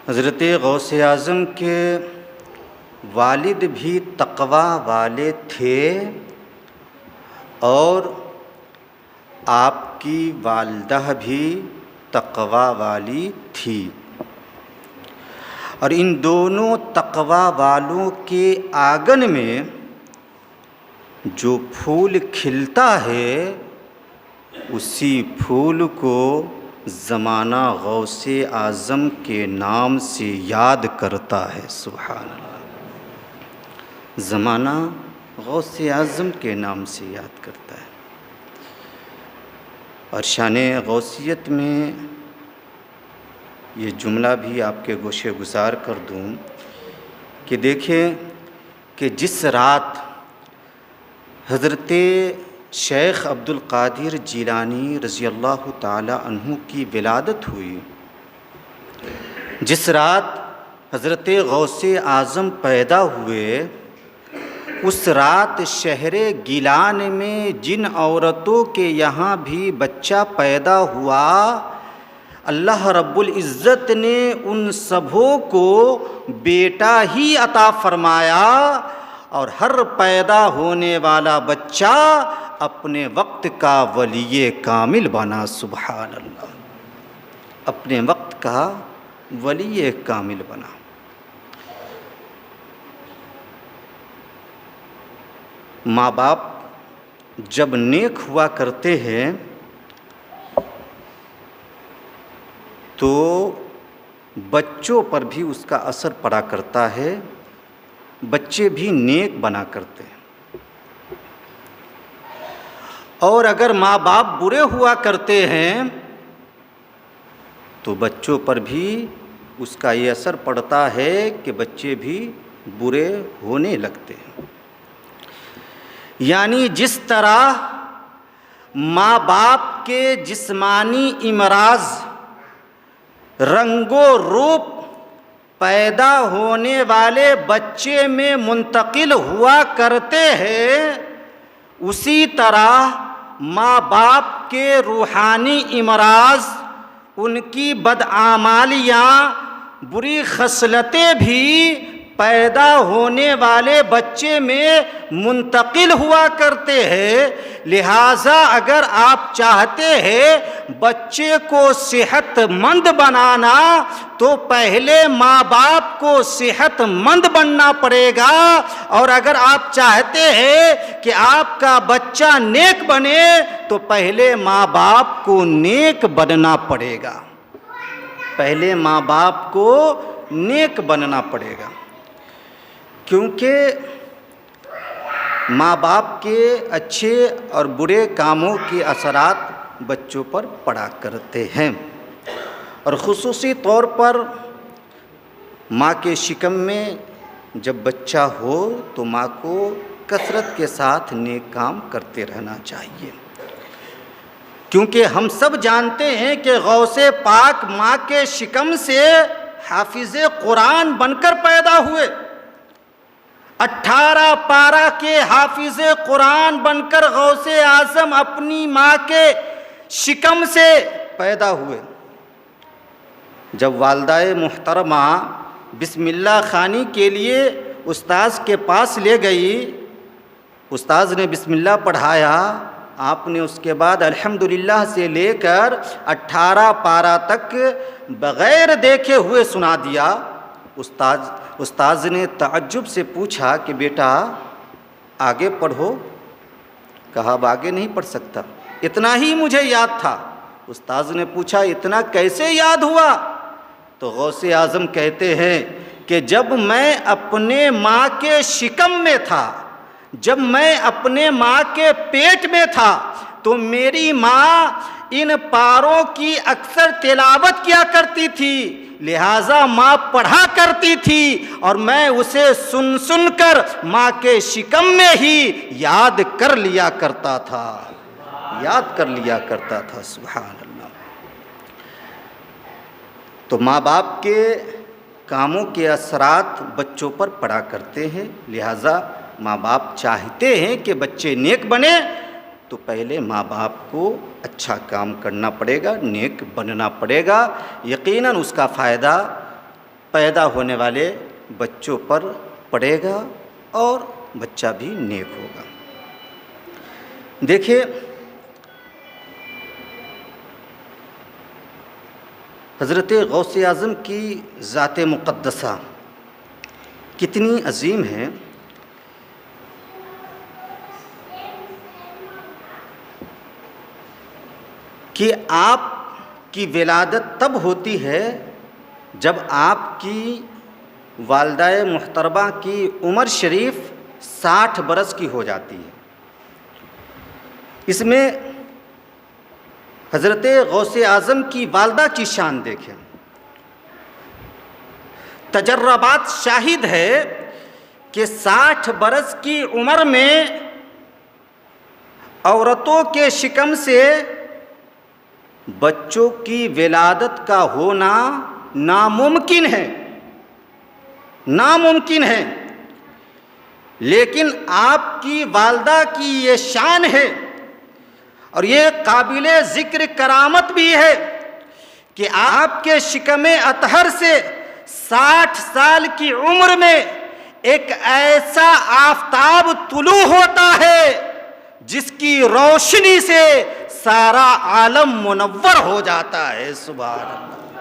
حضرت غوث اعظم کے والد بھی تقوی والے تھے اور آپ کی والدہ بھی تقوی والی تھی، اور ان دونوں تقوی والوں کے آنگن میں جو پھول کھلتا ہے اسی پھول کو زمانہ غوث اعظم کے نام سے یاد کرتا ہے۔ سبحان اللہ، زمانہ غوث اعظم کے نام سے یاد کرتا ہے۔ اور شان غوثیت میں یہ جملہ بھی آپ کے گوشے گزار کر دوں کہ دیکھیں کہ جس رات حضرت شیخ عبد القادر جیلانی رضی اللہ تعالی عنہ کی ولادت ہوئی، جس رات حضرت غوث اعظم پیدا ہوئے، اس رات شہر گیلان میں جن عورتوں کے یہاں بھی بچہ پیدا ہوا، اللہ رب العزت نے ان سبھوں کو بیٹا ہی عطا فرمایا، اور ہر پیدا ہونے والا بچہ اپنے وقت کا ولی کامل بنا۔ سبحان اللہ، اپنے وقت کا ولی کامل بنا۔ ماں باپ جب نیک ہوا کرتے ہیں تو بچوں پر بھی اس کا اثر پڑا کرتا ہے، بچے بھی نیک بنا کرتے ہیں، اور اگر ماں باپ برے ہوا کرتے ہیں تو بچوں پر بھی اس کا یہ اثر پڑتا ہے کہ بچے بھی برے ہونے لگتے ہیں۔ یعنی جس طرح ماں باپ کے جسمانی امراض رنگ و روپ پیدا ہونے والے بچے میں منتقل ہوا کرتے ہیں، اسی طرح ماں باپ کے روحانی امراض، ان کی بدعمالیاں، بری خصلتیں بھی پیدا ہونے والے بچے میں منتقل ہوا کرتے ہیں۔ لہٰذا اگر آپ چاہتے ہیں بچے کو صحت مند بنانا تو پہلے ماں باپ کو صحت مند بننا پڑے گا، اور اگر آپ چاہتے ہیں کہ آپ کا بچہ نیک بنے تو پہلے ماں باپ کو نیک بننا پڑے گا، پہلے ماں باپ کو نیک بننا پڑے گا، کیونکہ ماں باپ کے اچھے اور برے کاموں کے اثرات بچوں پر پڑا کرتے ہیں، اور خصوصی طور پر ماں کے شکم میں جب بچہ ہو تو ماں کو کثرت کے ساتھ نیک کام کرتے رہنا چاہیے، کیونکہ ہم سب جانتے ہیں کہ غوث پاک ماں کے شکم سے حافظ قرآن بن کر پیدا ہوئے، 18 پارہ کے حافظ قرآن بن کر غوث اعظم اپنی ماں کے شکم سے پیدا ہوئے۔ جب والدہ محترمہ بسم اللہ خوانی کے لیے استاذ کے پاس لے گئی، استاذ نے بسم اللہ پڑھایا، آپ نے اس کے بعد الحمدللہ سے لے کر 18 پارہ تک بغیر دیکھے ہوئے سنا دیا۔ استاذ نے تعجب سے پوچھا کہ بیٹا آگے پڑھو، کہا اب آگے نہیں پڑھ سکتا، اتنا ہی مجھے یاد تھا۔ استاذ نے پوچھا اتنا کیسے یاد ہوا؟ تو غوث اعظم کہتے ہیں کہ جب میں اپنے ماں کے شکم میں تھا، جب میں اپنے ماں کے پیٹ میں تھا تو میری ماں ان پاروں کی اکثر تلاوت کیا کرتی تھی، لہٰذا ماں پڑھا کرتی تھی، اور میں اسے سن سن کر ماں کے شکم میں ہی یاد کر لیا کرتا تھا، یاد کر لیا کرتا تھا۔ سبحان اللہ۔ تو ماں باپ کے کاموں کے اثرات بچوں پر پڑا کرتے ہیں، لہٰذا ماں باپ چاہتے ہیں کہ بچے نیک بنے تو پہلے ماں باپ کو اچھا کام کرنا پڑے گا، نیک بننا پڑے گا، یقیناً اس کا فائدہ پیدا ہونے والے بچوں پر پڑے گا اور بچہ بھی نیک ہوگا۔ دیکھیے حضرت غوث اعظم کی ذات مقدسہ کتنی عظیم ہے کہ آپ کی ولادت تب ہوتی ہے جب آپ کی والدہ محترمہ کی عمر شریف 60 برس کی ہو جاتی ہے۔ اس میں حضرت غوث اعظم کی والدہ کی شان دیکھیں۔ تجربات شاہد ہے کہ 60 برس کی عمر میں عورتوں کے شکم سے بچوں کی ولادت کا ہونا ناممکن ہے، لیکن آپ کی والدہ کی یہ شان ہے اور یہ قابل ذکر کرامت بھی ہے کہ آپ کے شکم اطہر سے 60 سال کی عمر میں ایک ایسا آفتاب طلوع ہوتا ہے جس کی روشنی سے سارا عالم منور ہو جاتا ہے۔ سبحان اللہ۔